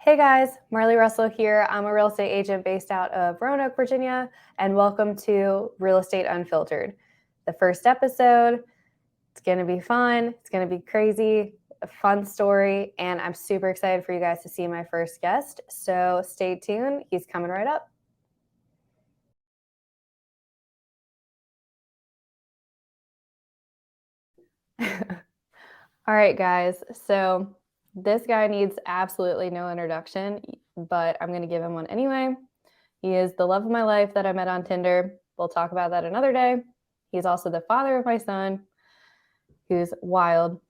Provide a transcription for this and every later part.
Hey guys, Marley Russell here. I'm a real estate agent based out of Roanoke, Virginia, and welcome to Real Estate Unfiltered. The first episode, it's going to be fun, it's going to be crazy, a fun story, and I'm super excited for you guys to see my first guest. So stay tuned, he's coming right up. All right, guys, so this guy needs absolutely no introduction, but I'm going to give him one anyway. He is the love of my life that I met on Tinder. We'll talk about that another day. He's also the father of my son, who's wild.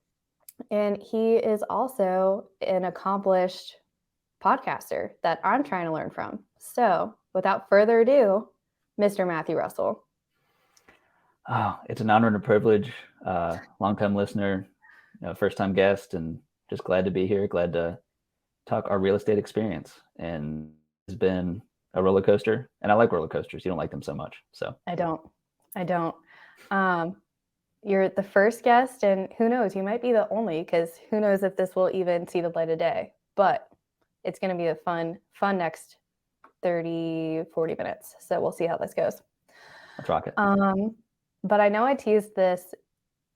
And he is also an accomplished podcaster that I'm trying to learn from. So without further ado, Mr. Matthew Russell. Oh, it's an honor and a privilege. Long-time listener, first-time guest, and just glad to be here. Glad to talk our real estate experience. And it's been a roller coaster, and I like roller coasters. You don't like them so much, so I don't. You're the first guest, and who knows, you might be the only, because who knows if this will even see the light of day. But it's going to be a fun next 30, 40 minutes. So we'll see how this goes. let's rock it. But I know I teased this.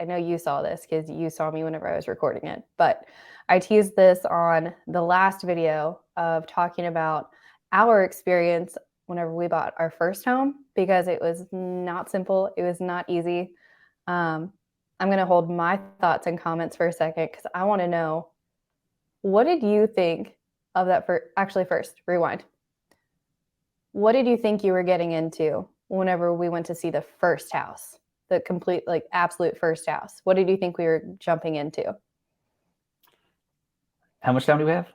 I know you saw this because you saw me whenever I was recording it. But I teased this on the last video of talking about our experience whenever we bought our first home, because it was not simple. It was not easy. I'm going to hold my thoughts and comments for a second because I want to know, what did you think of that? First, rewind. What did you think you were getting into whenever we went to see the first house, the complete, absolute first house? What did you think we were jumping into? How much time do we have?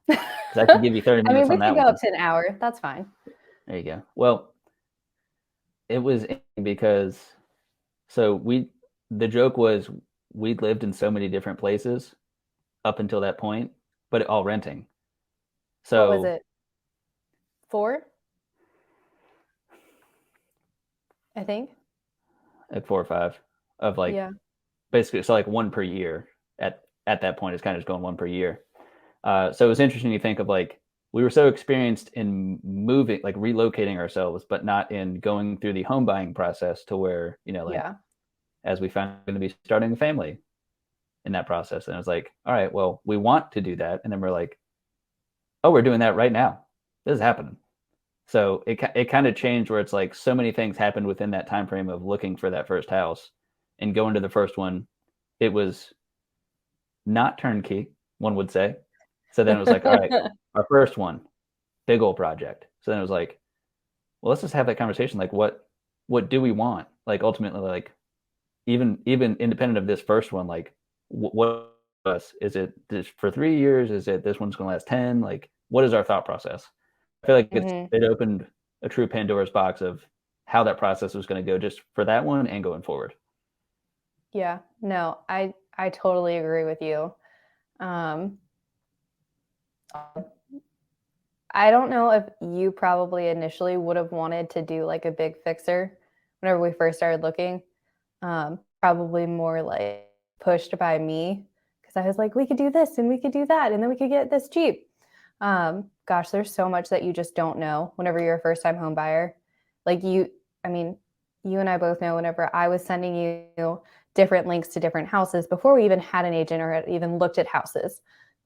Because I can give you 30 minutes we on that could go one. up to an hour. That's fine. There you go. Well, it was because the joke was we'd lived in so many different places up until that point, but all renting. So what was it? 4? I think. Like 4 or 5 of Yeah. basically, so like one per year at that point. It's kind of just going one per year. So it was interesting to think of we were so experienced in moving, like relocating ourselves, but not in going through the home buying process to where, Yeah. as we found going to be starting a family in that process. And I was like, all right, well, we want to do that. And then we're like, oh, we're doing that right now. This is happening. So it kind of changed where it's like so many things happened within that time frame of looking for that first house and going to the first one. It was not turnkey, one would say. So then it was like, all right, our first one, big old project. So then it was like, well, let's just have that conversation. Like, what do we want? Like, ultimately, like, even independent of this first one, like, what is it this for 3 years? Is it this one's going to last 10? Like, what is our thought process? I feel like it opened a true Pandora's box of how that process was going to go just for that one and going forward. Yeah, no, I totally agree with you. I don't know if you probably initially would have wanted to do like a big fixer whenever we first started looking. Probably more like pushed by me, because I was like, we could do this and we could do that, and then we could get this cheap. Gosh, there's so much that you just don't know whenever you're a first time home buyer. You and I both know, whenever I was sending you different links to different houses before we even had an agent or had even looked at houses,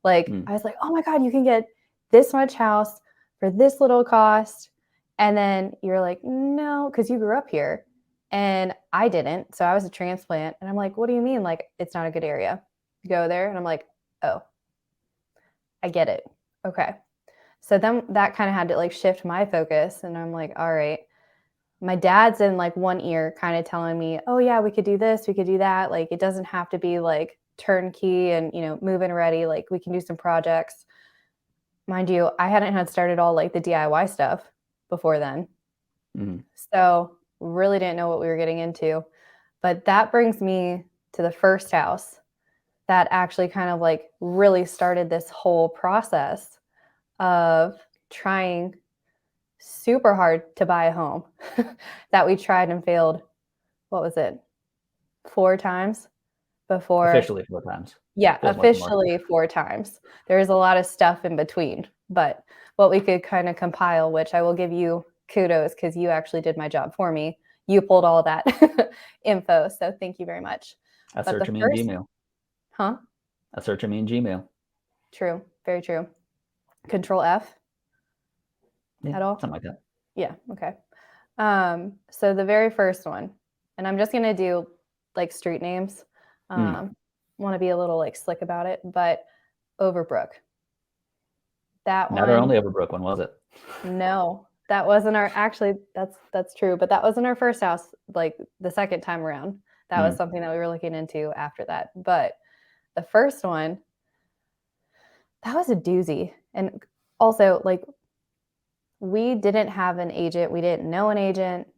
I was like, oh my God, you can get this much house for this little cost. And then you're like, no, because you grew up here and I didn't. So I was a transplant. And I'm like, what do you mean? Like, it's not a good area. You go there. And I'm like, oh, I get it. Okay. So then that kind of had to shift my focus. And I'm like, all right, my dad's in one ear kind of telling me, oh yeah, we could do this, we could do that. Like, it doesn't have to be turnkey and, move in ready. Like, we can do some projects. Mind you, I hadn't had started all the DIY stuff before then. Mm-hmm. So really didn't know what we were getting into. But that brings me to the first house that actually kind of really started this whole process of trying super hard to buy a home that we tried and failed. What was it? 4 times before. Officially 4 times. Yeah, officially 4 times. There's a lot of stuff in between, But what we could kind of compile, which I will give you kudos because you actually did my job for me. You pulled all that info. So thank you very much. I But search the me in first, Gmail. huh? I search me in Gmail. True. Very true. Control F Yeah, at all? something like that. Yeah. Okay. So the very first one, and I'm just going to do like street names. Mm. Want to be a little like slick about it, but Overbrook. That Not our one, only Overbrook one, was it? no, that wasn't our actually that's true, but that wasn't our first house like the second time around. That was Mm. something that we were looking into after that. But the first one, that was a doozy. And also like we didn't have an agent, we didn't know an agent.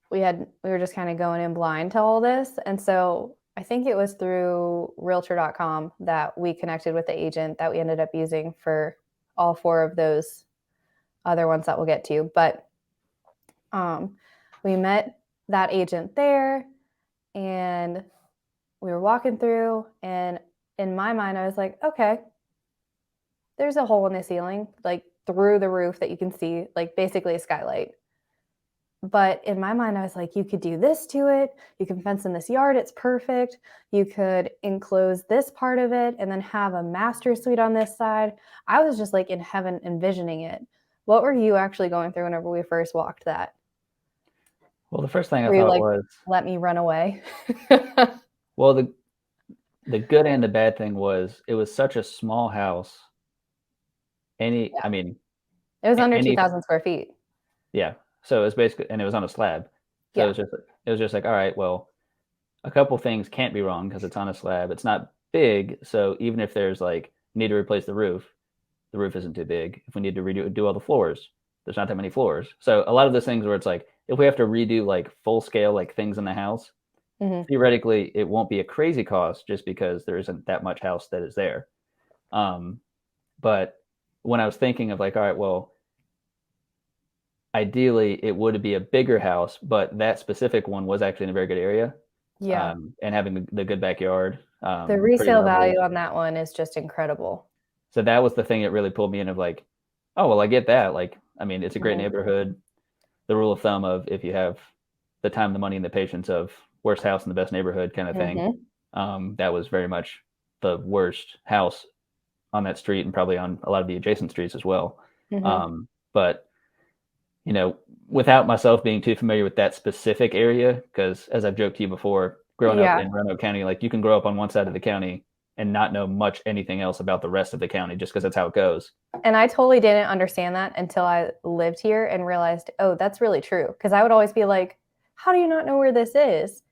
We were just kind of going in blind to all this. And so I think it was through realtor.com that we connected with the agent that we ended up using for all four of those other ones that we'll get to. But we met that agent there and we were walking through. And in my mind, I was like, okay, there's a hole in the ceiling, like through the roof that you can see, like basically a skylight. But in my mind, I was like, you could do this to it. You can fence in this yard. It's perfect. You could enclose this part of it and then have a master suite on this side. I was just like in heaven envisioning it. What were you actually going through whenever we first walked that? Well, the first thing I Were you thought like, was, let me run away? well, the good and the bad thing was it was such a small house. I Yeah. mean, It was under any, 2,000 square feet. yeah. So it was basically, and it was on a slab. So Yeah. it was just like, all right, well, a couple things can't be wrong because it's on a slab. It's not big, so even if there's like need to replace the roof isn't too big. If we need to do all the floors, there's not that many floors. So a lot of those things where it's like if we have to redo like full scale like things in the house, Mm-hmm. theoretically it won't be a crazy cost just because there isn't that much house that is there. Um, but when I was thinking of like, all right, well, ideally it would be a bigger house, but that specific one was actually in a very good area, Yeah. and having the good backyard, The pretty resale level. value on that one is just incredible. So that was the thing that really pulled me in of like, oh well, I get that. Like, I mean, it's a great Mm-hmm. neighborhood. The rule of thumb of if you have the time, the money, and the patience of worst house in the best neighborhood kind of thing. Mm-hmm. That was very much the worst house on that street and probably on a lot of the adjacent streets as well. Mm-hmm. But without myself being too familiar with that specific area, because as I've joked to you before, growing up Yeah. in Roanoke County, like you can grow up on one side of the county and not know much anything else about the rest of the county just because that's how it goes. And I totally didn't understand that until I lived here and realized, oh, that's really true. Because I would always be like, how do you not know where this is?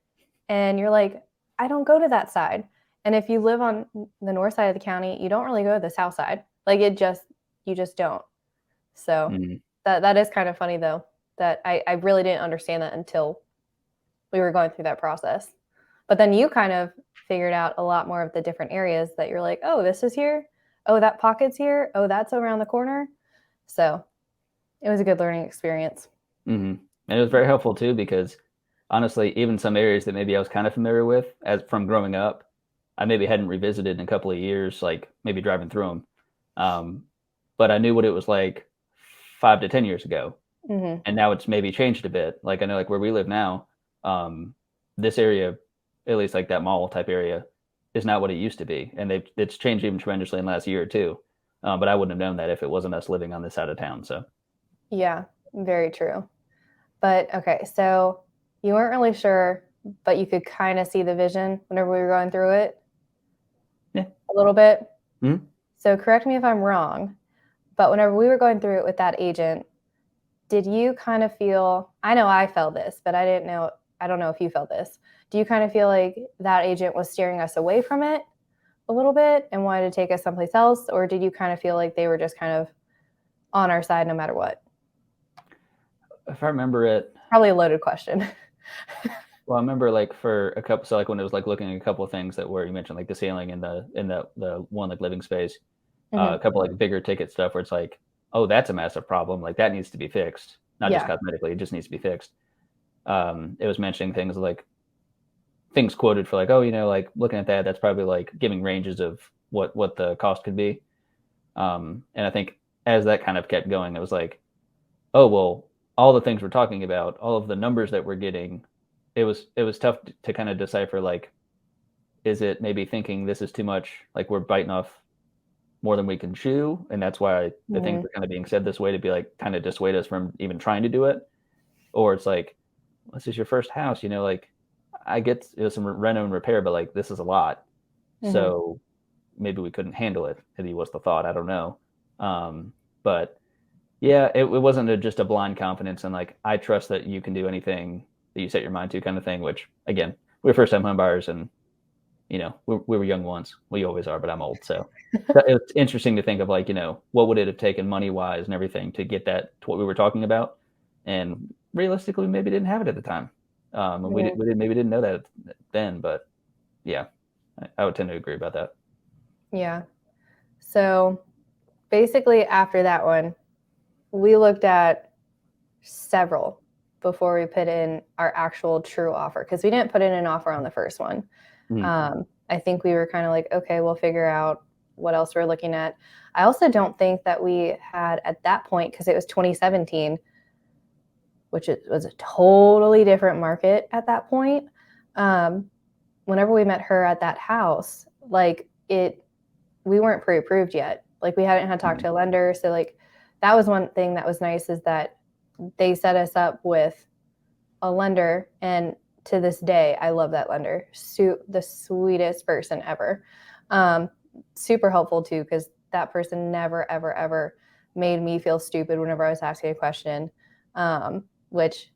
And you're like, I don't go to that side. And if you live on the north side of the county, you don't really go to the south side. Like you just don't. So Mm-hmm. that is kind of funny though, that I really didn't understand that until we were going through that process. But then you kind of figured out a lot more of the different areas that you're like, oh, this is here. Oh, that pocket's here. Oh, that's around the corner. So it was a good learning experience. Mm-hmm. And it was very helpful too because honestly, even some areas that maybe I was kind of familiar with as from growing up, I maybe hadn't revisited in a couple of years, like maybe driving through them. Um, but I knew what it was like 5 to 10 years ago, Mm-hmm. and now it's maybe changed a bit. Like I know, like where we live now, this area, at least like that mall type area, is not what it used to be, and it's changed even tremendously in the last year or two. But I wouldn't have known that if it wasn't us living on this side of town. So Yeah, very true. But okay, so you weren't really sure, but you could kind of see the vision whenever we were going through it yeah. a little bit. Mm-hmm. So correct me if I'm wrong, but whenever we were going through it with that agent, did you kind of feel, I know I felt this, but I don't know if you felt this. Do you kind of feel like that agent was steering us away from it a little bit and wanted to take us someplace else? Or did you kind of feel like they were just kind of on our side no matter what? If I remember it, Probably a loaded question. well, I remember like for a couple, so like when it was like looking at a couple of things that were you mentioned like the ceiling and the one like living space, Mm-hmm. a couple like bigger ticket stuff where it's like, oh, that's a massive problem. Like that needs to be fixed, not just Yeah. cosmetically. It just needs to be fixed. It was mentioning things like things quoted for like, oh, like looking at that, that's probably like giving ranges of what the cost could be. And I think as that kind of kept going, it was like, oh, well, all the things we're talking about, all of the numbers that we're getting, it was tough to kind of decipher, like, is it maybe thinking this is too much, like we're biting off more than we can chew, and that's why the things Mhm. are kind of being said this way to be like kind of dissuade us from even trying to do it, or it's like, this is your first house, like I get some reno and repair, but like this is a lot, Mhm. so maybe we couldn't handle it. Maybe was the thought. I don't know, but yeah, it wasn't just a blind confidence and like I trust that you can do anything that you set your mind to, kind of thing. Which again, we're first time home buyers, and we were young once. We always are, but I'm old, so it's interesting to think of like what would it have taken money wise and everything to get that to what we were talking about, and realistically, maybe didn't have it at the time, and Mhm. maybe didn't know that then, but yeah, I would tend to agree about that. Yeah. So basically, after that one, we looked at several before we put in our actual true offer because we didn't put in an offer on the first one. Mm-hmm. I think we were kind of like, okay, we'll figure out what else we're looking at. I also don't think that we had at that point, because it was 2017, which was a totally different market at that point. Um, Whenever we met her at that house, like we weren't pre-approved yet. Like we hadn't had talked to a lender. So like that was one thing that was nice, is that they set us up with a lender, and to this day I love that lender. The sweetest person ever. um, Super helpful too, because that person never ever ever made me feel stupid whenever I was asking a question. Which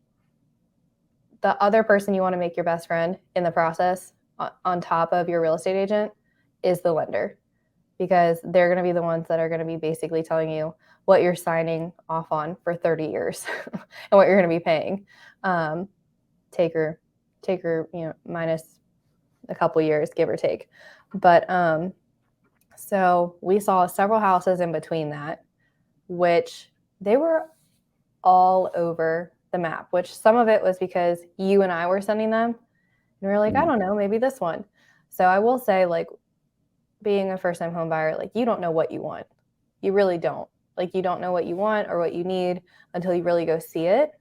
the other person you want to make your best friend in the process, on top of your real estate agent, is the lender, because they're going to be the ones that are going to be basically telling you what you're signing off on for 30 years and what you're going to be paying. um, take her minus a couple years, give or take. But so we saw several houses in between that, which they were all over the map, which some of it was because you and I were sending them, and we are like, I Mm-hmm. don't know, maybe this one. So I will say, like, being a first time home buyer, like, you don't know what you want. You really don't. Like, you don't know what you want or what you need until you really go see it.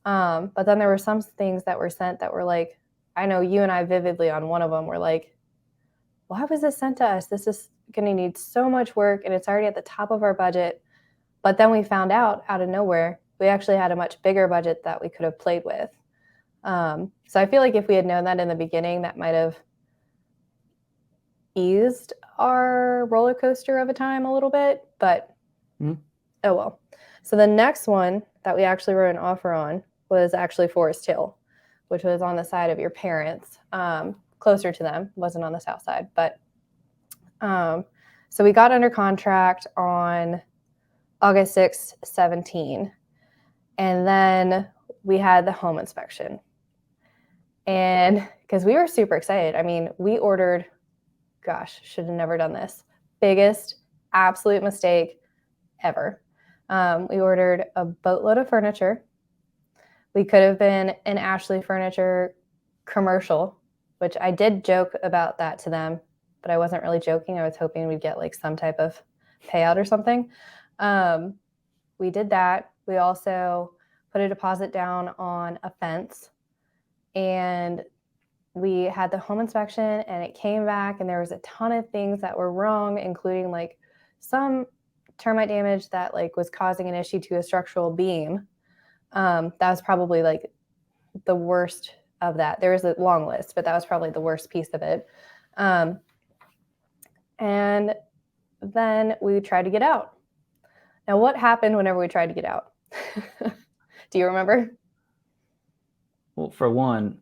But then there were some things that were sent that were like, I know you and I vividly on one of them were like, why was this sent to us? This is going to need so much work and it's already at the top of our budget. But then we found out of nowhere, we actually had a much bigger budget that we could have played with. So I feel like if we had known that in the beginning, that might have eased our roller coaster of a time a little bit, but Mm-hmm. oh well. So the next one that we actually wrote an offer on was actually Forest Hill, which was on the side of your parents, closer to them, wasn't on the south side. But so we got under contract on August 6th, 17. And then we had the home inspection. And because we were super excited, I mean, we ordered, gosh, should have never done this. Biggest, absolute mistake ever. We ordered a boatload of furniture. We could have been an Ashley Furniture commercial, which I did joke about that to them, but I wasn't really joking. I was hoping we'd get like some type of payout or something. We did that. We also put a deposit down on a fence, and we had the home inspection, and it came back and there was a ton of things that were wrong, including like some termite damage that like was causing an issue to a structural beam. That was probably like the worst of that. There was a long list, but that was probably the worst piece of it. Um, and then we tried to get out. Now, what happened whenever we tried to get out? Do you remember? Well, for one,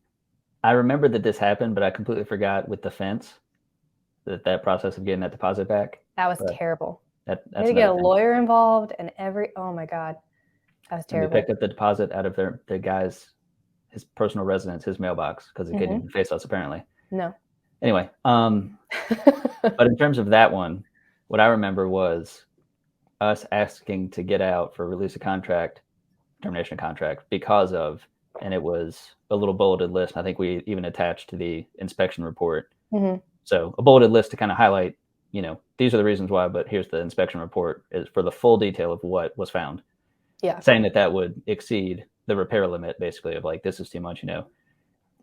I remember that this happened, but I completely forgot with the fence that process of getting that deposit back. That was But terrible. We had that's to get another a thing. lawyer involved and oh my God, that was And we terrible. picked up the deposit out of the guy's his personal residence, his mailbox, because it couldn't Mm-hmm. even face us apparently. No. Anyway, but in terms of that one, what I remember was us asking to get out for release of contract, termination of contract because of, and it was a little bulleted list. I think we even attached to the inspection report. Mm-hmm. So a bulleted list to kind of highlight these are the reasons why, but here's the inspection report is for the full detail of what was found, Yeah. saying that would exceed the repair limit, basically, of like, this is too much.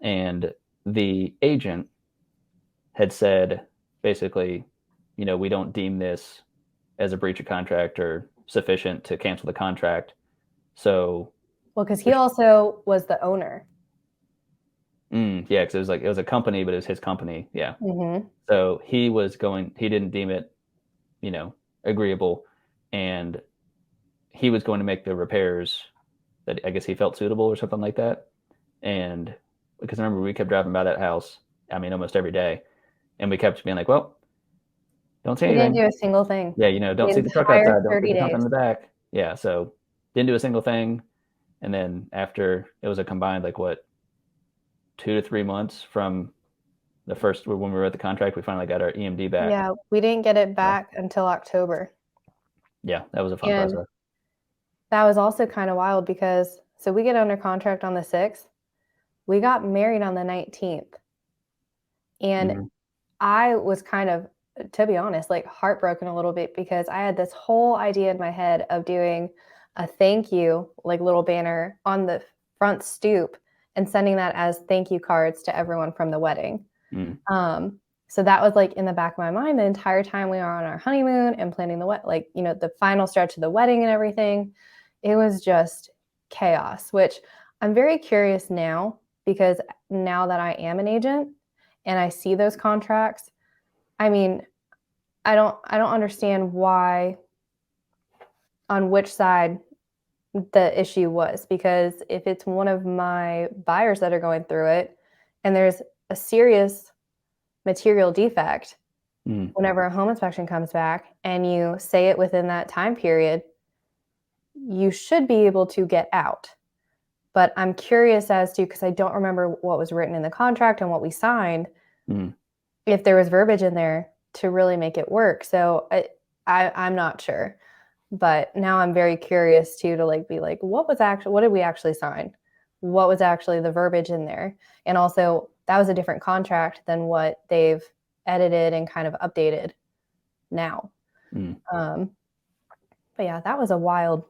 And the agent had said, basically, we don't deem this as a breach of contract or sufficient to cancel the contract. So, Well, because he also was the owner. Yeah, because it was a company, but it was his company. Yeah. Mm-hmm. So he didn't deem it, agreeable, and he was going to make the repairs that I guess he felt suitable or something like that. And because I remember we kept driving by that house, I mean, almost every day, and we kept being like, well, don't see He didn't anything. do a single thing. Yeah, The don't see the truck entire outside, don't see 30 the company days. in the back. Yeah, so didn't do a single thing. And then after it was a combined like what 2 to 3 months from the first when we were at the contract, we finally got our EMD back. Yeah, we didn't get it So, back until October. yeah, that was a fun And process. that was also kind of wild because so we get under contract on the 6th. We got married on the 19th. And Mm-hmm. I was kind of, to be honest, like heartbroken a little bit because I had this whole idea in my head of doing a thank you, like little banner on the front stoop and sending that as thank you cards to everyone from the wedding. Mm-hmm. So that was like in the back of my mind the entire time we were on our honeymoon and planning the final stretch of the wedding and everything. It was just chaos, which I'm very curious now because now that I am an agent and I see those contracts, I mean, I don't understand why on which side the issue was because if it's one of my buyers that are going through it and there's a serious material defect Mm-hmm. whenever a home inspection comes back and you say it within that time period, you should be able to get out. But I'm curious as to, because I don't remember what was written in the contract and what we signed, Mm-hmm. if there was verbiage in there to really make it work. So I'm not sure. But now I'm very curious too to like be like, what did we actually sign? What was actually the verbiage in there? And also that was a different contract than what they've edited and kind of updated now. Um, but yeah, that was a wild.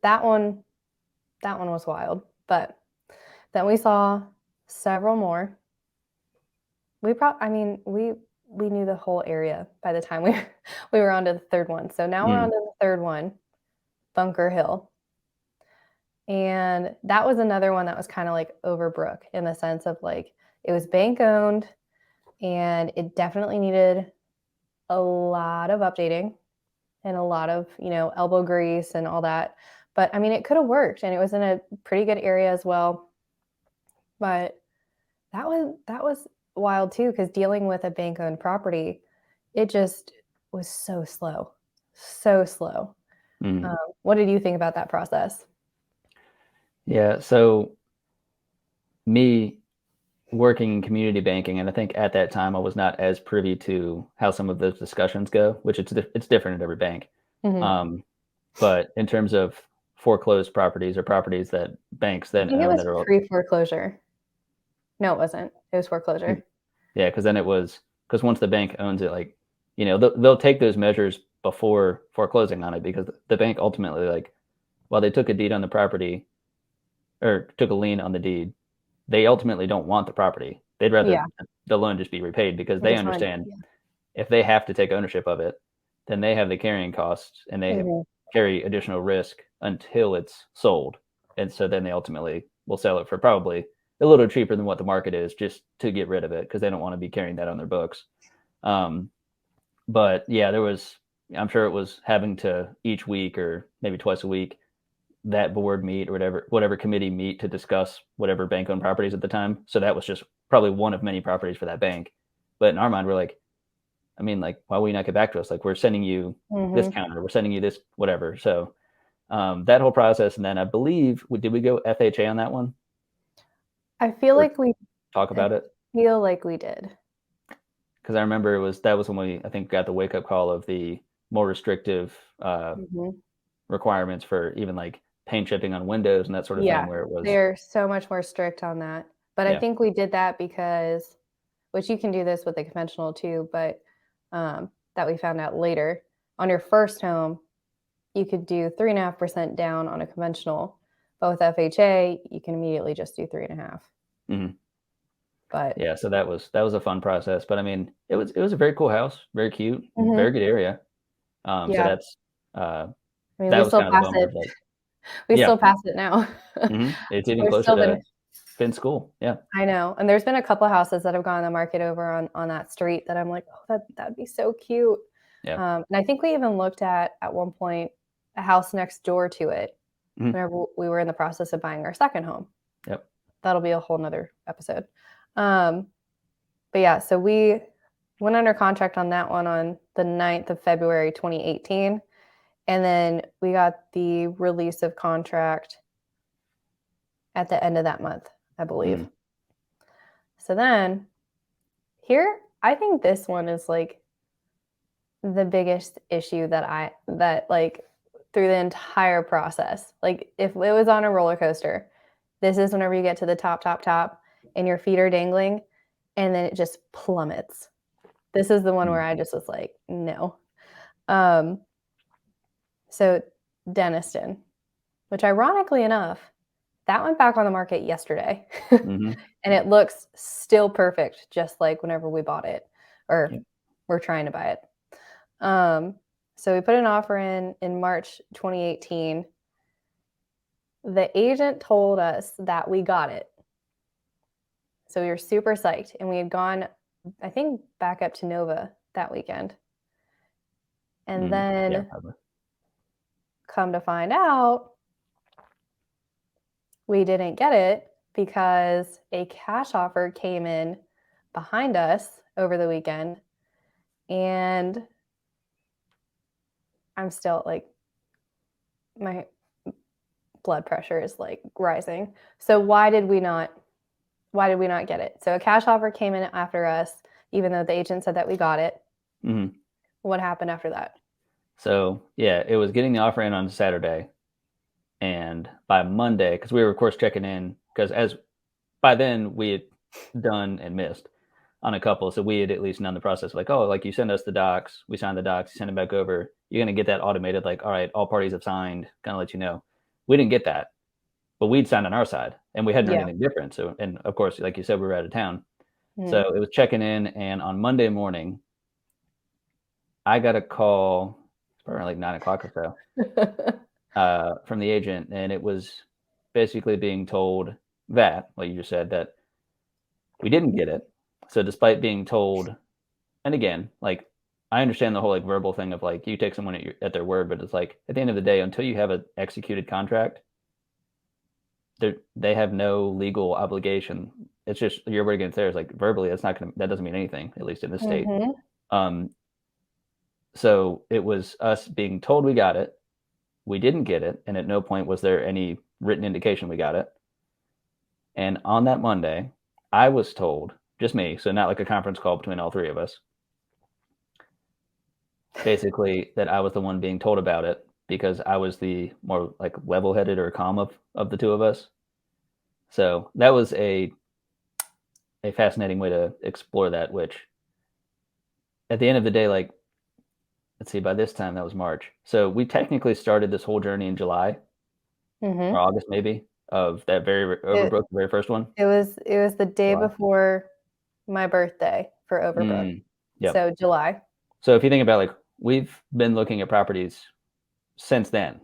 That one, that one was wild. But then we saw several more. I mean, we knew the whole area by the time we we were on to the third one. So now we're Mm-hmm. on to the third one, Bunker Hill. And that was another one that was kind of like Overbrook in the sense of like it was bank owned and it definitely needed a lot of updating and a lot of, elbow grease and all that. But I mean, it could have worked and it was in a pretty good area as well. But that was wild too because dealing with a bank owned property, it just was so slow, so slow. Mm-hmm. What did you think about that process? Yeah, so me working in community banking, and I think at that time I was not as privy to how some of those discussions go, which it's different at every bank. Mm-hmm. Um, but in terms of foreclosed properties or properties that banks I then think it own was that are pre foreclosure. No, it wasn't. It was foreclosure. yeah, because then it was because once the bank owns it, like they'll take those measures before foreclosing on it because the bank ultimately like while they took a deed on the property or took a lien on the deed, they ultimately don't want the property. They'd rather Yeah, the loan just be repaid because I they just wanted. understand Yeah. if they have to take ownership of it, then they have the carrying costs and they Mhm. carry additional risk until it's sold. And so then they ultimately will sell it for probably a little cheaper than what the market is just to get rid of it because they don't want to be carrying that on their books. Um, but yeah, I'm sure it was having to each week or maybe twice a week that board meet or whatever committee meet to discuss whatever bank owned properties at the time. So that was just probably one of many properties for that bank. But in our mind, we're like, I mean, like, why will you not get back to us? Like, we're sending you this Mhm. counter, we're sending you this whatever. So that whole process, and then I believe did we go FHA on that one I feel or like we. talk I about it? feel like we did. Because I remember that was when we I think got the wake up call of the more restrictive Mhm. requirements for even like paint chipping on windows and that sort of thing, Yeah, where it was they're so much more strict on that. But I yeah. think we did that because, which you can do this with the conventional too, but that we found out later. On your first home, you could do 3.5% down on a conventional, but with FHA, you can immediately just do 3.5. Mm-hmm. But yeah, so that was a fun process. But I mean, it was a very cool house, very cute, very good area. So yeah, that's I mean, that we was still kind of the pass bummer it. of like, We yeah, still pass it now. it's even There's closer still to been Finn School. Yeah, I know, and there's been a couple houses that have gone on the market over on that street that I'm like, oh, that'd be so cute. yeah, And I think we even looked at one point a house next door to it mm-hmm. whenever we were in the process of buying our second home. Yep. That'll be a whole nother episode. Um, but yeah, so we went under contract on that one on the 9th of February 2018. And then we got the release of contract at the end of that month, I believe. Mm-hmm. So then here, I think this one is like the biggest issue that like through the entire process. Like if it was on a roller coaster, this is whenever you get to the top and your feet are dangling and then it just plummets. This is the one where I just was like, no. Um, so Deniston, which ironically enough, that went back on the market yesterday. Mm-hmm. And it looks still perfect, just like whenever we bought it or Yep. we're trying to buy it. So we put an offer in March 2018. The agent told us that we got it. So we were super psyched. And we had gone, I think, back up to Nova that weekend. And Yeah, then probably. come to find out, we didn't get it because a cash offer came in behind us over the weekend. And I'm still like, my blood pressure is like rising. So why did we not get it? So a cash offer came in after us, even though the agent said that we got it. Mm-hmm. What happened after that? So yeah, it was getting the offer in on Saturday, and by Monday, because we were of course checking in, because as by then we had done and missed on a couple, so we had at least known the process. Like, oh, like you send us the docs, we sign the docs, you send them back over. You're gonna get that automated. Like, all right, all parties have signed. Gonna let you know. We didn't get that, but we'd signed on our side, and we hadn't heard Yeah. anything different. So, and of course, like you said, we were out of town, Mm-hmm. so it was checking in. And on Monday morning, I got a call. It's probably around like 9 o'clock or so, from the agent, and it was basically being told that, like you just said, that we didn't get it. So despite being told, and again, like I understand the whole like verbal thing of like you take someone at their word, but it's like at the end of the day, until you have an executed contract, they have no legal obligation. It's just your word against theirs. Like verbally, that doesn't mean anything, at least in this state. Mm-hmm. Um, so it was us being told we got it. We didn't get it, and at no point was there any written indication we got it. And on that Monday, I was told, just me, so not like a conference call between all three of us, basically that I was the one being told about it because I was the more like level-headed or calm of the two of us. So that was a fascinating way to explore that, which at the end of the day, like, let's see, by this time that was March. So we technically started this whole journey in July or Mm-hmm. August maybe of that very Overbrook, the very first one. It was the day July. before my birthday for Overbrook. Yep. So July. So if you think about like we've been looking at properties since then,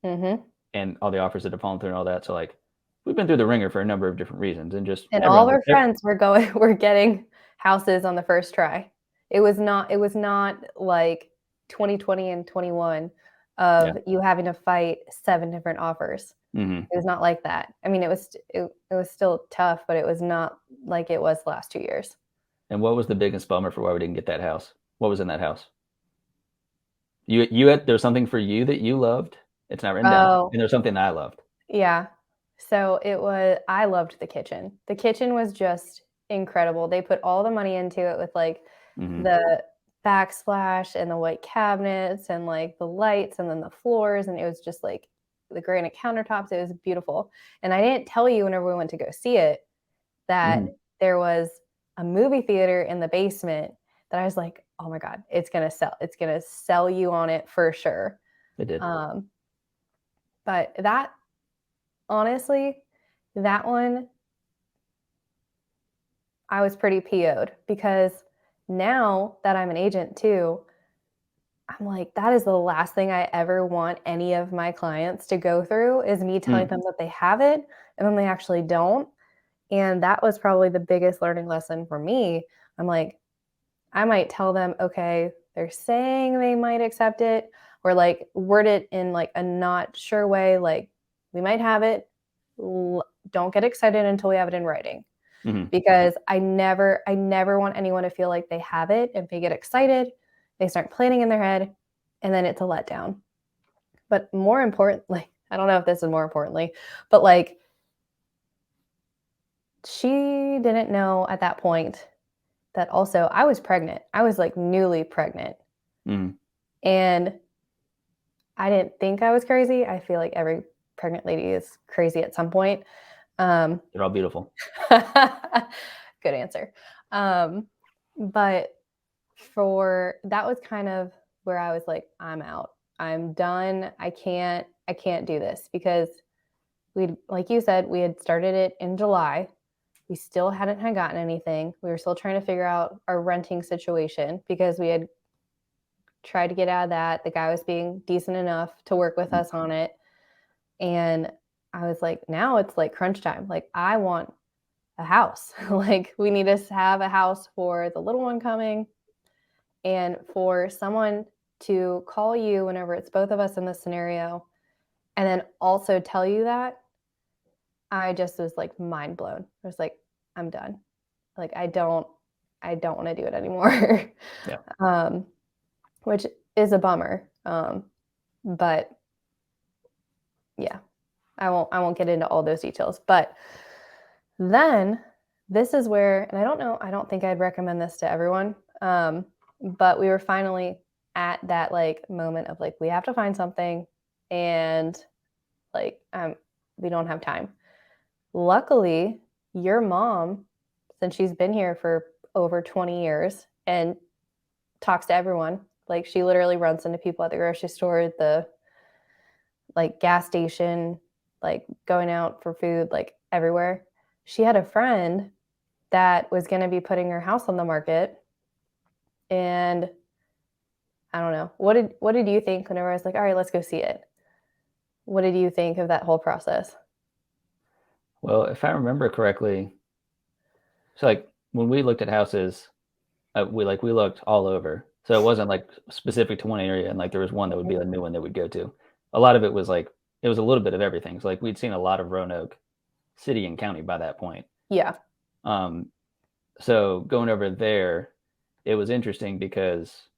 Mm-hmm. and all the offers that have fallen through and all that. So like we've been through the ringer for a number of different reasons, and just And all everyone of like our friends were getting houses on the first try. It was not like 2020 and 21 yeah. of you having to fight 7 different offers. Mm-hmm. It was not like that. I mean, it was still tough, but it was not like it was the last 2 years. And what was the biggest bummer for why we didn't get that house? What was in that house? You had there's something for you that you loved. It's not written down, Oh, and there's something I loved. yeah. So I loved the kitchen. The kitchen was just incredible. They put all the money into it with like Mm-hmm. the backsplash and the white cabinets and like the lights and then the floors. And it was just like the granite countertops. It was beautiful. And I didn't tell you whenever we went to go see it that Mm-hmm. there was a movie theater in the basement that I was like, oh my God, it's going to sell. It's going to sell you on it for sure. It did. But that, honestly, that one, I was pretty PO'd because now that I'm an agent too, I'm like, that is the last thing I ever want any of my clients to go through is me telling them that they have it and then they actually don't. And that was probably the biggest learning lesson for me. I'm like, I might tell them, okay, they're saying they might accept it, or like word it in like a not sure way, like we might have it. Don't get excited until we have it in writing. Because I never want anyone to feel like they have it. If they get excited, they start planning in their head, and then it's a letdown. But more importantly, I don't know if this is more importantly, but like she didn't know at that point that also I was pregnant. I was like newly pregnant. And I didn't think I was crazy. I feel like every pregnant lady is crazy at some point. They're all beautiful. Good answer. But for that was kind of where I was like, I'm out. I'm done. I can't do this because we'd, like you said, we had started it in July. We still hadn't had gotten anything. We were still trying to figure out our renting situation because we had tried to get out of that. The guy was being decent enough to work with us on it. And I was like, now it's like crunch time. Like, I want a house. Like, we need to have a house for the little one coming and for someone to call you whenever it's both of us in this scenario and then also tell you that. I just was like mind blown. I was like, I'm done. Like, I don't want to do it anymore. Yeah. Which is a bummer. But yeah, I won't get into all those details. But then this is where, and I don't think I'd recommend this to everyone. But we were finally at that like moment of like, we have to find something and like, we don't have time. Luckily, your mom, since she's been here for over 20 years and talks to everyone, like she literally runs into people at the grocery store, the like gas station, like going out for food, like everywhere. She had a friend that was going to be putting her house on the market. And I don't know. What did you think whenever I was like, all right, let's go see it? What did you think of that whole process? Well, if I remember correctly, so like when we looked at houses, we looked all over. So it wasn't like specific to one area, and like there was one that would be a new one that we'd go to. A lot of it was like it was a little bit of everything. So like we'd seen a lot of Roanoke city and county by that point. Yeah. So going over there, it was interesting because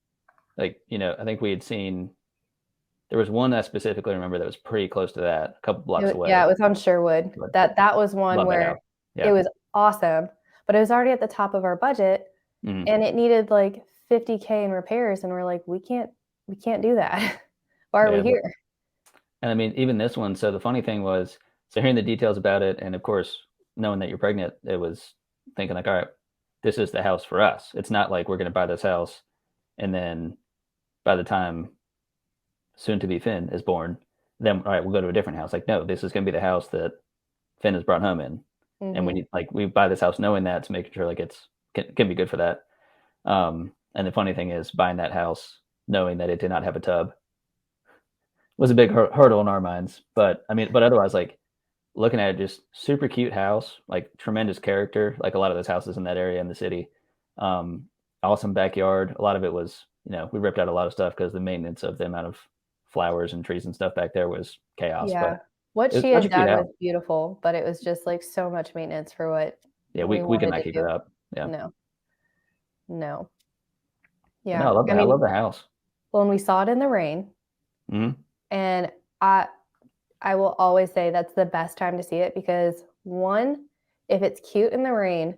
like I think we had seen there was one I specifically remember that was pretty close to that, a couple blocks away. Yeah, it was on Sherwood. But That was one love that where house. Yeah. it was awesome, but it was already at the top of our budget and it needed like 50K in repairs and we're like, we can't do that. Why are we here? And I mean, even this one. So the funny thing was, so hearing the details about it, and of course, knowing that you're pregnant, it was thinking like, all right, this is the house for us. It's not like we're going to buy this house, and then by the time soon to be Finn is born, then all right, we'll go to a different house. Like, no, this is going to be the house that Finn is brought home in, and we need we buy this house knowing that to make sure like it's can be good for that. And the funny thing is, buying that house knowing that it did not have a tub was a big hurdle in our minds. But I mean, but otherwise, like looking at it, just super cute house, like tremendous character, like a lot of those houses in that area in the city. Awesome backyard. A lot of it was, we ripped out a lot of stuff because the maintenance of the amount of flowers and trees and stuff back there was chaos. Yeah. But What it was she such had a cute done house. was beautiful, but it was just like so much maintenance for what Yeah, we we could wanted not to keep it do. up. Yeah. No. No. But no, Yeah. I love the house. Well, and we saw it in the rain, and I will always say that's the best time to see it because one, if it's cute in the rain,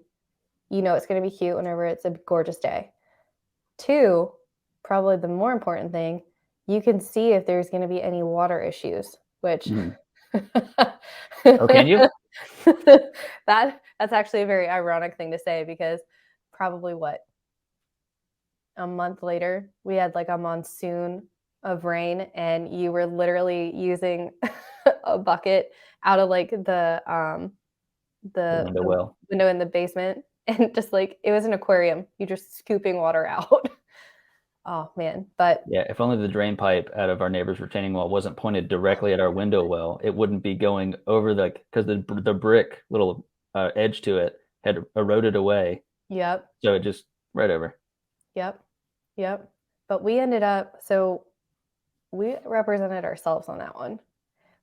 it's going to be cute whenever it's a gorgeous day. Two, probably the more important thing, you can see if there's going to be any water issues, which Oh, can you? that's actually a very ironic thing to say because probably what a month later, we had like a monsoon of rain, and you were literally using a bucket out of like The the window the well. window in the basement, and just like it was an aquarium. You just scooping water out. Oh man, but Yeah, if only the drain pipe out of our neighbor's retaining wall wasn't pointed directly at our window well, it wouldn't be going over because the brick little edge to it had eroded away, yep, so it just right over. yep, yep. But we ended up so we represented ourselves on that one,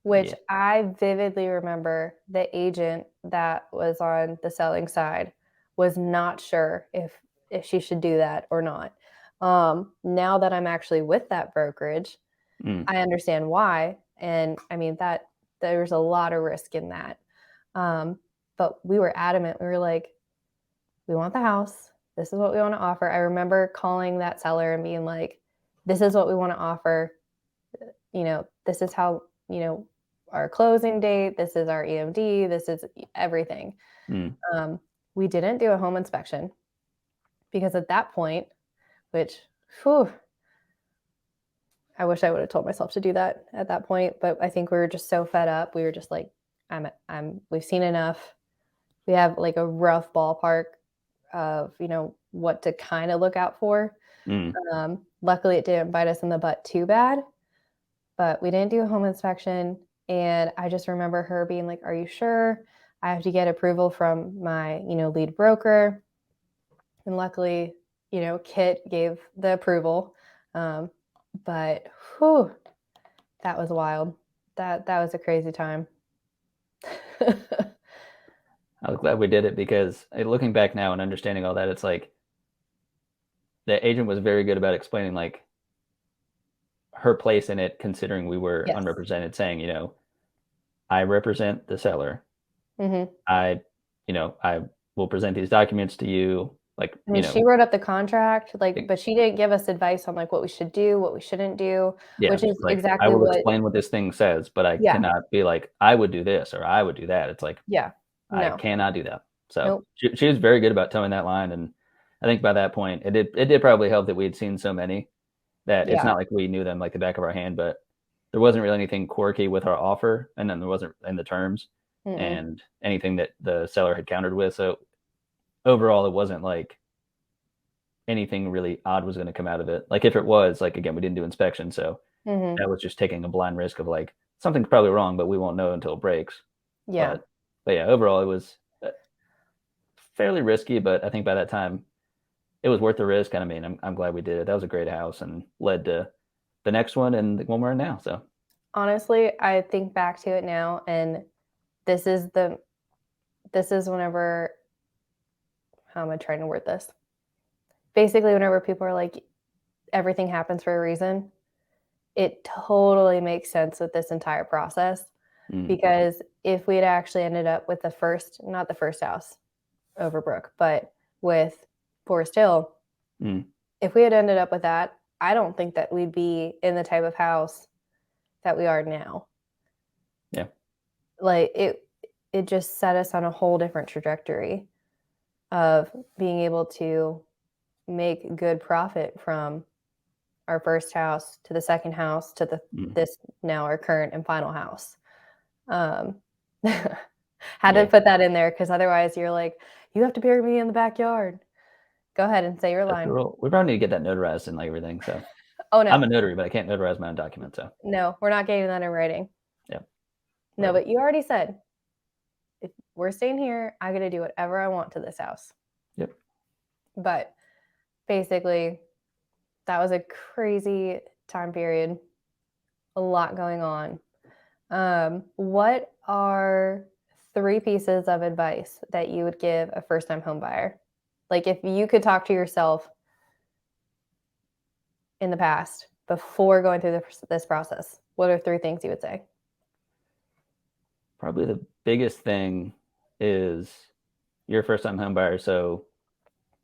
which Yeah. I vividly remember the agent that was on the selling side was not sure if she should do that or not. Now that I'm actually with that brokerage, Mm, I understand why, and I mean that there's a lot of risk in that. Um, but we were adamant. We were like, we want the house. This is what we want to offer. I remember calling that seller and being like, this is what we want to offer. This is how, our closing date, this is our EMD, this is everything. mm. Um, we didn't do a home inspection because at that point, which, whew, I wish I would have told myself to do that at that point, but I think we were just so fed up. We were just like, we've seen enough. We have like a rough ballpark of, what to kind of look out for. Mm. Luckily, it didn't bite us in the butt too bad, but we didn't do a home inspection. And I just remember her being like, are you sure? I have to get approval from my, lead broker. And luckily, Kit gave the approval. Um, but whew, that was wild. That was a crazy time. I was glad we did it because looking back now and understanding all that, it's like the agent was very good about explaining like her place in it, considering we were Yes. unrepresented, saying, I represent the seller. Hmm. I, I will present these documents to you. Like, I mean, she wrote up the contract, like, but she didn't give us advice on like what we should do, what we shouldn't do, yeah, which is like I exactly will what. explain what this thing says, but I Yeah, cannot be like, I would do this or I would do that. It's like, yeah, I no, cannot do that. So nope, she was very good about towing that line. And I think by that point, it did probably help that we had seen so many that it's yeah, not like we knew them like the back of our hand, but there wasn't really anything quirky with our offer. And then there wasn't in the terms mm-mm, and anything that the seller had countered with. So overall, it wasn't like anything really odd was going to come out of it. Like if it was, like again, we didn't do inspection, so mm-hmm, that was just taking a blind risk of like something's probably wrong, but we won't know until it breaks. yeah. But but yeah, overall it was fairly risky, but I think by that time it was worth the risk. And I mean, I'm glad we did it. That was a great house and led to the next one and the one we're in now. So Honestly, I think back to it now, and this is the this is whenever how am I trying to word this? Basically, whenever people are like, everything happens for a reason, it totally makes sense with this entire process. mm, Because if we had actually ended up with not the first house, Overbrook, but with Forest Hill, mm, if we had ended up with that, I don't think that we'd be in the type of house that we are now. yeah, Like it just set us on a whole different trajectory of being able to make good profit from our first house to the second house to mm, this now our current and final house. Um, had to yeah. put that in there because otherwise you're like, you have to bury me in the backyard. Go ahead and say your That's the line. rule. We probably need to get that notarized and like everything. So Oh I'm no, a notary, but I can't notarize my own document. So no, we're not getting that in writing. yeah, No, whatever. but you already said if we're staying here, I get to do whatever I want to this house. Yep. But basically, that was a crazy time period, a lot going on. What are three pieces of advice that you would give a first time home buyer? Like if you could talk to yourself in the past before going through this process, what are three things you would say? Probably the biggest thing is you're a first time home buyer, so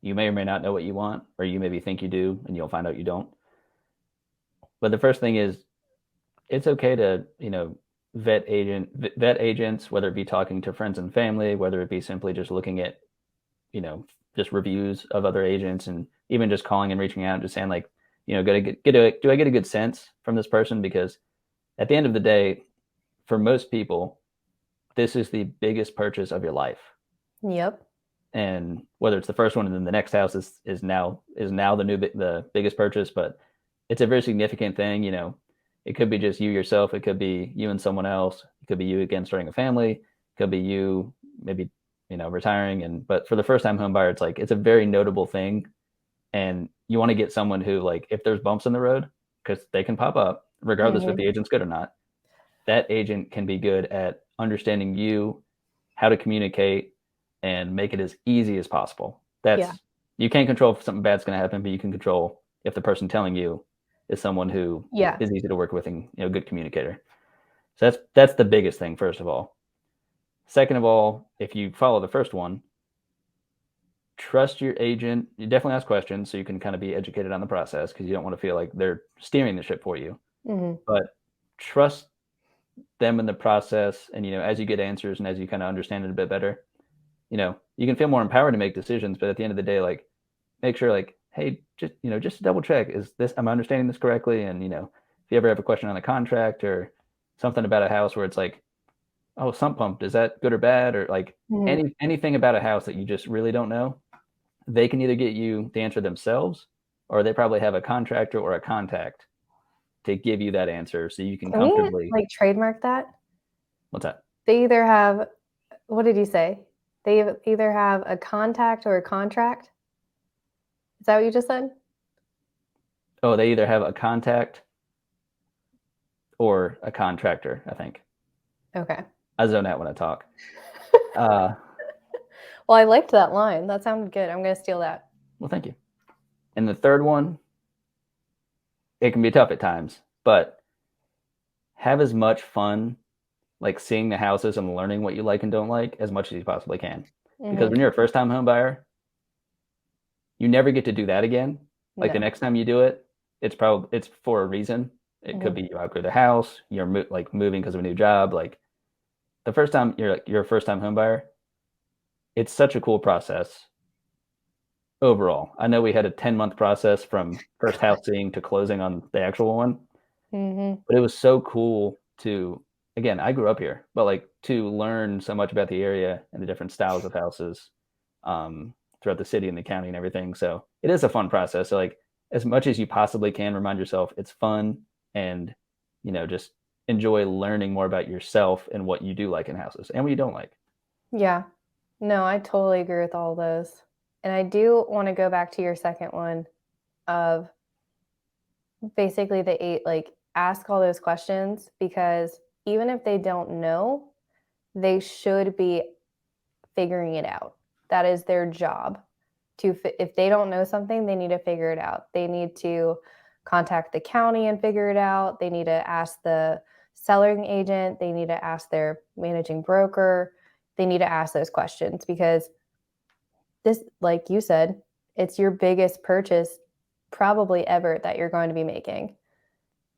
you may or may not know what you want, or you maybe think you do, and you'll find out you don't. But the first thing is it's okay to, vet agents, whether it be talking to friends and family, whether it be simply just looking at, just reviews of other agents, and even just calling and reaching out and just saying like, do I get a good sense from this person? Because at the end of the day, for most people, this is the biggest purchase of your life. Yep. And whether it's the first one and then the next house is now the biggest purchase, but it's a very significant thing. It could be just you yourself, it could be you and someone else, it could be you again starting a family, it could be you maybe retiring. But for the first time home buyer, it's a very notable thing, and you want to get someone who, like, if there's bumps in the road, because they can pop up regardless if the agent's good or not, that agent can be good at understanding you, how to communicate, and make it as easy as possible. You can't control if something bad's going to happen, but you can control if the person telling you is someone who is easy to work with and good communicator. So that's the biggest thing, first of all. Second of all, if you follow the first one, trust your agent. You definitely ask questions so you can kind of be educated on the process, because you don't want to feel like they're steering the ship for you. But trust them in the process, and as you get answers and as you kind of understand it a bit better, you can feel more empowered to make decisions. But at the end of the day, like, make sure, like, hey, just double check, am I understanding this correctly? And if you ever have a question on a contract or something about a house where it's like, oh, sump pump, is that good or bad? Or like anything about a house that you just really don't know, they can either get you the answer themselves, or they probably have a contractor or a contact to give you that answer so you can comfortably. We, like, trademark that? What's that? They either have, what did you say? They either have a contact or a contract? Is that what you just said? Oh, they either have a contact or a contractor, I think. Okay. I zone out when I talk. Well, I liked that line. That sounded good. I'm going to steal that. Well, thank you. And the third one, it can be tough at times, but have as much fun, like, seeing the houses and learning what you like and don't like as much as you possibly can. Because when you're a first-time home buyer, you never get to do that again. Like, the next time you do it, it's for a reason. It could be you outgrew the house, you're moving because of a new job. Like, the first time you're a first-time home buyer, it's such a cool process overall. I know we had a 10-month process from first house seeing to closing on the actual one, but it was so cool to, again, I grew up here, but like, to learn so much about the area and the different styles of houses throughout the city and the county and everything. So it is a fun process. So, like, as much as you possibly can, remind yourself it's fun, and just enjoy learning more about yourself and what you do like in houses and what you don't like. Yeah. No, I totally agree with all those. And I do want to go back to your second one of basically the 8, like, ask all those questions, because even if they don't know, they should be figuring it out. That is their job. If they don't know something, they need to figure it out. They need to contact the county and figure it out. They need to ask the selling agent. They need to ask their managing broker. They need to ask those questions, because this, like you said, it's your biggest purchase probably ever that you're going to be making.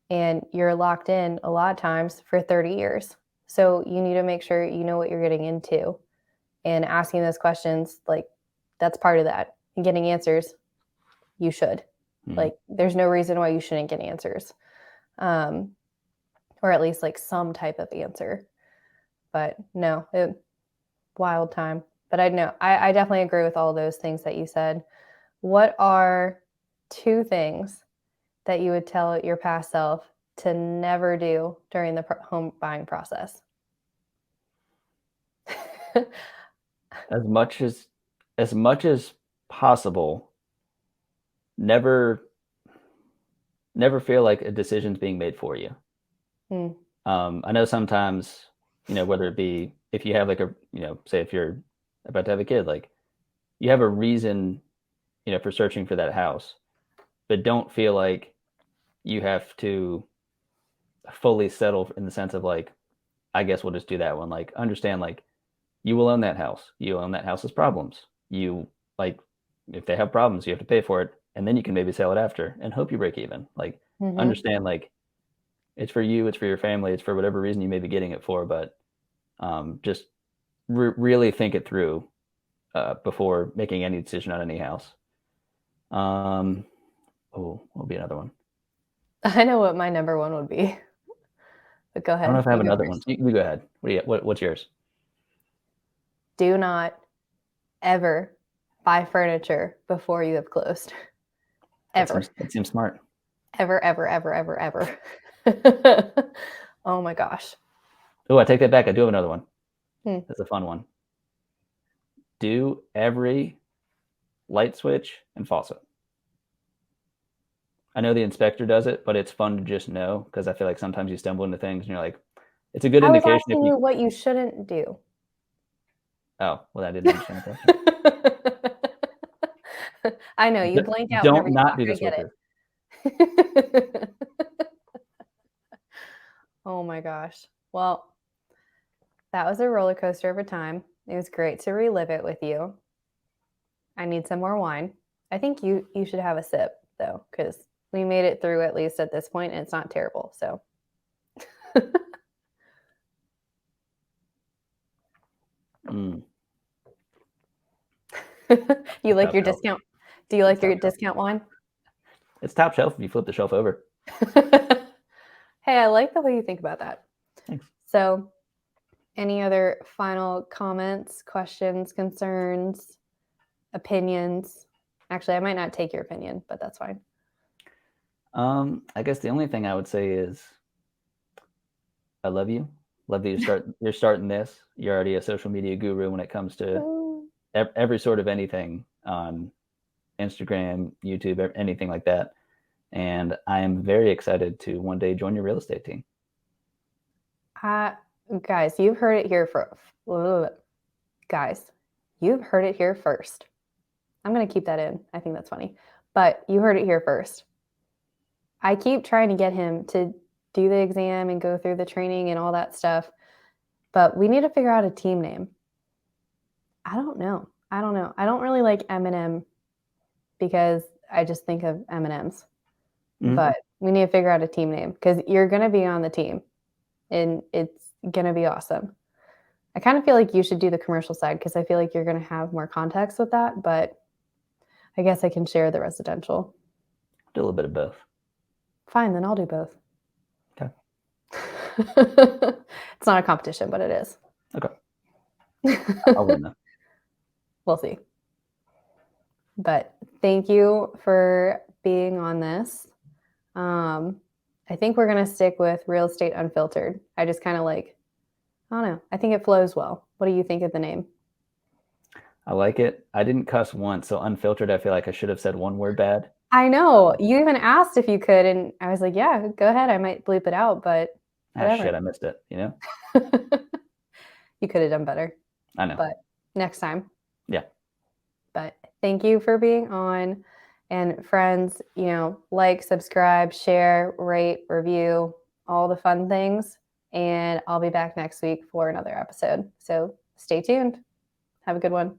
And you're locked in a lot of times for 30 years. So you need to make sure you know what you're getting into, and asking those questions, like, that's part of that. And getting answers, you should. Like, there's no reason why you shouldn't get answers. Or at least, like, some type of answer. But no, wild time. But I definitely agree with all those things that you said. What are 2 things that you would tell your past self to never do during the home buying process? As much as possible, never feel like a decision's being made for you. I know sometimes, whether it be if you have, like, say if you're about to have a kid, like, you have a reason, for searching for that house, but don't feel like you have to fully settle in the sense of, like, I guess we'll just do that one. Like, understand, like, you will own that house. You own that house's problems. Like, if they have problems, you have to pay for it, and then you can maybe sell it after and hope you break even. Like, understand, like, it's for you, it's for your family, it's for whatever reason you may be getting it for, but just really think it through before making any decision on any house. What would be another one? I know what my number one would be, but go I don't know ahead. if I have You go another one. first. You go ahead. What's yours? Do not ever buy furniture before you have closed. Ever. That seems smart. Ever, ever, ever, ever, ever. Oh my gosh. Oh, I take that back. I do have another one. Hmm. That's a fun one. Do every light switch and faucet. I know the inspector does it, but it's fun to just know because I feel like sometimes you stumble into things and you're like, it's a good I was indication if asking you. you what you shouldn't do. Oh, well, I didn't understand the question. I know you blanked out whenever Don't you not talk. do the I get switches. it. Oh my gosh. Well, that was a roller coaster of a time. It was great to relive it with you. I need some more wine. I think you should have a sip though, because we made it through at least at this point, and it's not terrible. So Mm, you like top your shelf. discount? Do you It's like top your shelf. discount wine? It's top shelf if you flip the shelf over. Hey, I like the way you think about that. Thanks. So, any other final comments, questions, concerns, opinions? Actually, I might not take your opinion, but that's fine. I guess the only thing I would say is I love you. Love that you're starting this. You're already a social media guru when it comes to every sort of anything on Instagram, YouTube, anything like that. And I am very excited to one day join your real estate team. Guys, you've heard it here guys, you've heard it here first. I'm going to keep that in. I think that's funny. But you heard it here first. I keep trying to get him to do the exam and go through the training and all that stuff. But we need to figure out a team name. I don't know. I don't really like Eminem because I just think of M&Ms. Mm-hmm. But we need to figure out a team name because you're going to be on the team and it's going to be awesome. I kind of feel like you should do the commercial side because I feel like you're going to have more context with that, but I guess I can share the residential. Do a little bit of both. Fine, then I'll do both. Okay. It's not a competition, but it is. Okay. I'll win though. We'll see. But thank you for being on this. I think we're going to stick with Real Estate Unfiltered. I just kind of like, I don't know. I think it flows well. What do you think of the name? I like it. I didn't cuss once, so unfiltered, I feel like I should have said one word bad. I know. You even asked if you could, and I was like, yeah, go ahead. I might bleep it out, but whatever. Shit, I missed it, you know? You could have done better. I know. But next time. Yeah. But thank you for being on. And friends, like, subscribe, share, rate, review, all the fun things. And I'll be back next week for another episode. So stay tuned. Have a good one.